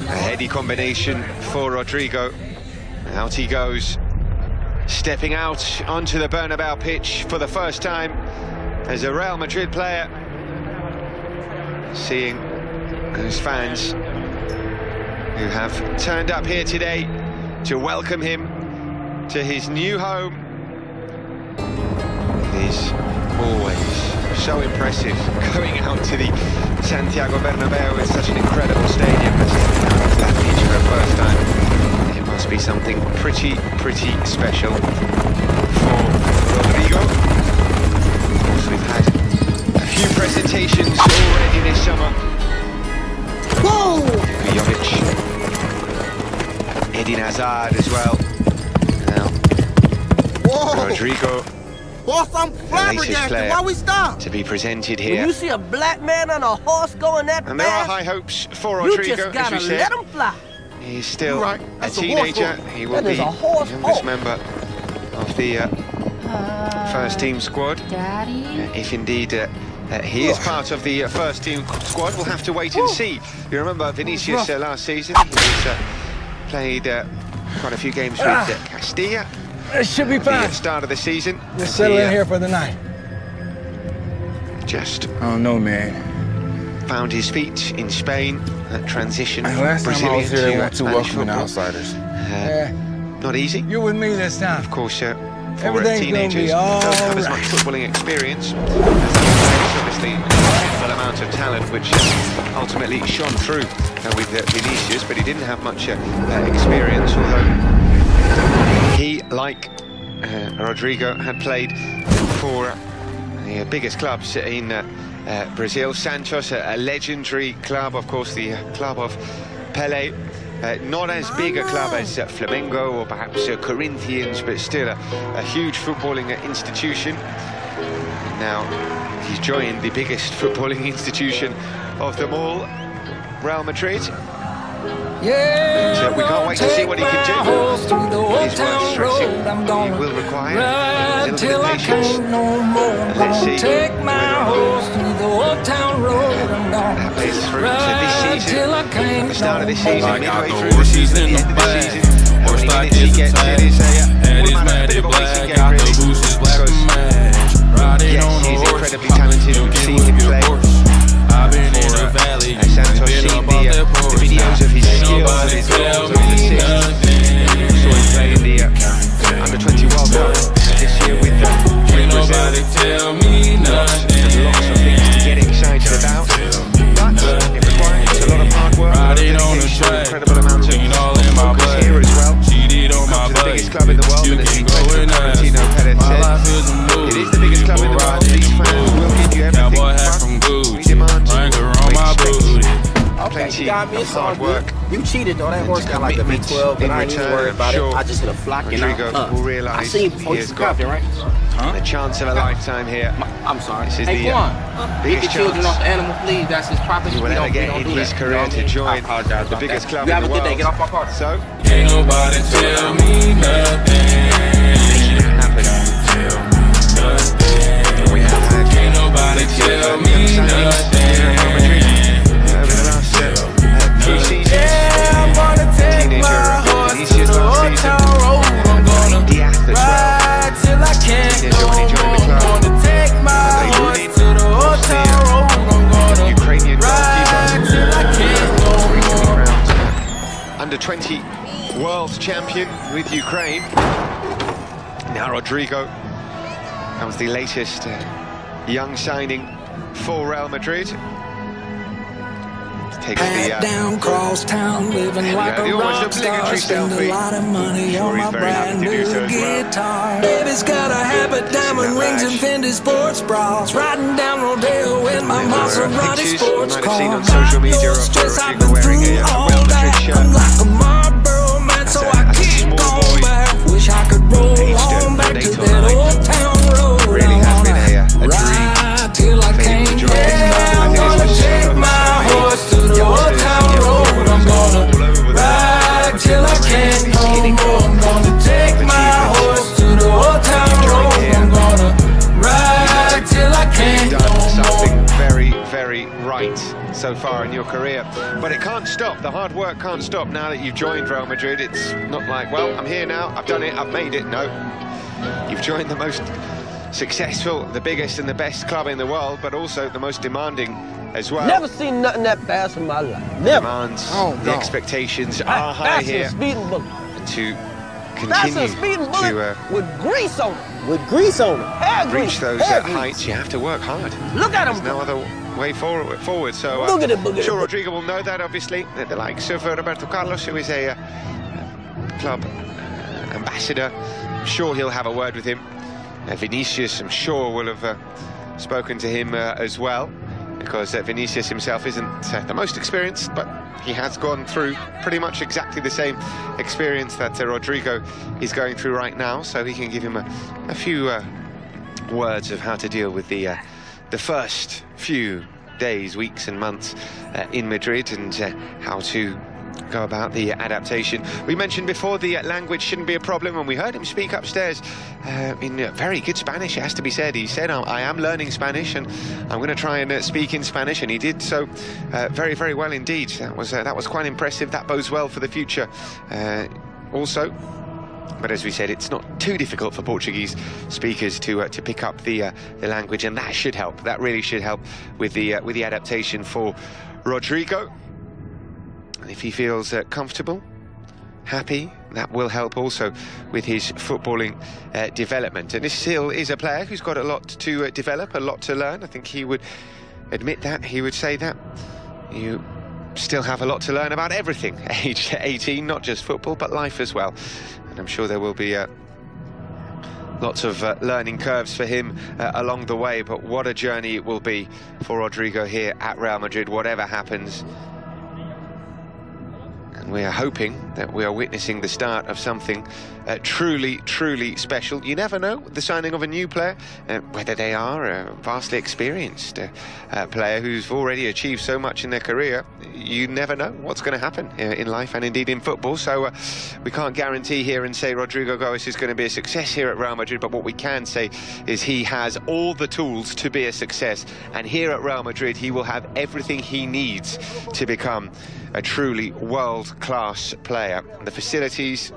A heady combination for Rodrygo. Out he goes, stepping out onto the Bernabéu pitch for the first time as a Real Madrid player, seeing his fans who have turned up here today to welcome him to his new home. It is always so impressive going out to the Santiago Bernabéu. It's such an incredible stadium, but stepping out onto that pitch for the first time, it must be something pretty special for Rodrygo. Of course, we've had a few presentations already this summer. Whoa! Jovic, Eden Hazard as well. Now, Rodrygo, Boss, I'm flabbergasted. Why we stop? to be presented here. When you see a black man on a horse going that And there are fast, high hopes for Rodrygo, you just gotta as we said. let him fly. He's still right. a That's a teenager. horse He will That be is a horse the youngest horse. member of the first team squad. Daddy? If indeed he is part of the first team squad, we'll have to wait and see. You remember Vinicius last season? He was, played quite a few games with Castilla. It should be fine. At the start of the season. Just settle in here for the night. Just I don't know, man. found his feet in Spain. That transition from Last time I Brazilian was here, they to weren't too Spanish welcoming football. outsiders. Not easy. You're with me this time. Of course, for Everything's teenagers gonna be who all don't have as much right. footballing experience. There's obviously an incredible amount of talent which ultimately shone through with Vinicius, but he didn't have much experience, although he, like Rodrygo, had played for the biggest clubs in Brazil. Santos, a legendary club, of course, the club of Pelé. Not as big a club as Flamengo or perhaps Corinthians, but still a huge footballing institution. And now he's joined the biggest footballing institution of them all, Real Madrid. Yeah, we can't wait to see what he can do. It is worth stressing. He will require a little bit of patience. Let's see that plays through to this season. At the start of this season, midway through the season, the end of the season, how many minutes he gets, it is a bit of a waiting game, really, because yes, he's incredibly talented. We've seen him play. Santos seen the videos of his skills and his goals and his assists. Saw him play in the Under-20 World Cup this year with Brazil. Lots of things to get excited about, but it requires a lot of hard work, a lot of dedication, an incredible amount of focus here as well. Comes to the biggest club in the world, and as he played for Florentino Perez said, it is the biggest club in the world. These fans will give you everything, but we demand plenty of hard work. You cheated though. That horse got like a V12, but I ain't even worried about it. I just hit a flock and Rodrygo will realise I seen you before he you has grabbed got it, right? the chance of a lifetime here. I'm sorry. This is hey, the go on. Get biggest the children chance off the animal, please. That's his property. he will ever get in his career to join the biggest club in the world. Get off my car. So, Ain't nobody tell me nothing. making it happen. We have had Ain't nobody tell me nothing. over the last few seasons. Teenager Vinicius last season. Diaz as well. Till I can't Vinicius when he joined the club. gonna take my horse to the old town road. I'm gonna Ukrainian ride goalkeeper. till I can't no Recently more. crowned Under-20 world champion with Ukraine. Now Rodrygo comes the latest young signing for Real Madrid. Takes the down cross town, living like a rock star, spend a lot of money on my brand new guitar. Baby's got a habit, diamond rings and Fendi sports bras, riding down Rodeo in my Maserati sports car. Got no stress, I've been through all that. I'm like a Marlboro man, so I keep going back. Wish I could roll on back to that old town road. really has been a dream Ride till I for him to can't join. I'm gonna take my horse to the old town road. I'm gonna ride till I can't no more. I'm gonna take my horse to the old town road. I'm gonna ride till I can't no Done more. something very right so so far in your career. But it can't stop. The hard work can't stop now that you've joined Real Madrid. It's not like, well, I'm here now, I've done it, I've made it. No, you've joined the most successful, the biggest and the best club in the world, but also the most demanding as well. Never seen nothing that fast in my life. Never. Demands, the expectations are high here. And to continue to with grease on it. With grease on it. Reach those heights, you have to work hard. Look at him. There's no other way forward. So look at it, I'm sure Rodrygo will know that, obviously. The likes of Roberto Carlos, who is a club ambassador. I'm sure he'll have a word with him. Vinicius, I'm sure, will have spoken to him as well, because Vinicius himself isn't the most experienced, but he has gone through pretty much exactly the same experience that Rodrygo is going through right now, so he can give him a few words of how to deal with the first few days, weeks and months in Madrid, and how to go about the adaptation. We mentioned before the language shouldn't be a problem, and we heard him speak upstairs in very good Spanish, it has to be said. He said, I am learning Spanish and I'm going to try and speak in Spanish, and he did so very, very well indeed. That was quite impressive. That bodes well for the future also. But as we said, it's not too difficult for Portuguese speakers to pick up the language, and that should help. That really should help with the adaptation for Rodrygo. And if he feels comfortable, happy, that will help also with his footballing development. And this still is a player who's got a lot to develop, a lot to learn. I think he would admit that, he would say that. You still have a lot to learn about everything, age 18, not just football, but life as well. And I'm sure there will be lots of learning curves for him along the way, but what a journey it will be for Rodrygo here at Real Madrid, whatever happens. We are hoping that we are witnessing the start of something truly, truly special. You never know, the signing of a new player, whether they are a vastly experienced player who's already achieved so much in their career. You never know what's going to happen in life and indeed in football. So we can't guarantee here and say Rodrygo Goes is going to be a success here at Real Madrid, but what we can say is he has all the tools to be a success. And here at Real Madrid, he will have everything he needs to become a truly world-class player. The facilities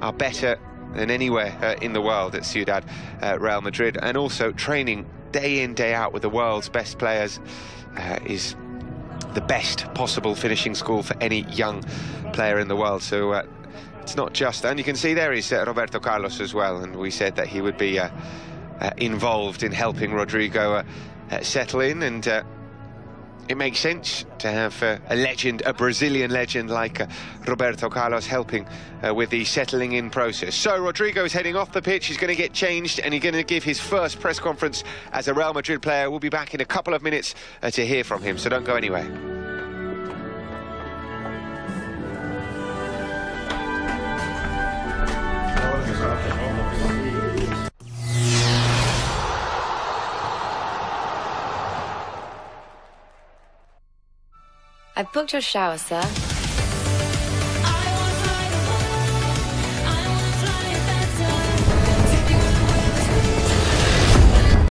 are better than anywhere in the world at Ciudad Real Madrid, and also training day in, day out with the world's best players is the best possible finishing school for any young player in the world. So it's not just, and you can see there is Roberto Carlos as well, and we said that he would be involved in helping Rodrygo settle in, and it makes sense to have a legend, a Brazilian legend like Roberto Carlos helping with the settling in process. So Rodrygo is heading off the pitch, he's going to get changed, and he's going to give his first press conference as a Real Madrid player. We'll be back in a couple of minutes to hear from him, so don't go anywhere. I've booked your shower, sir.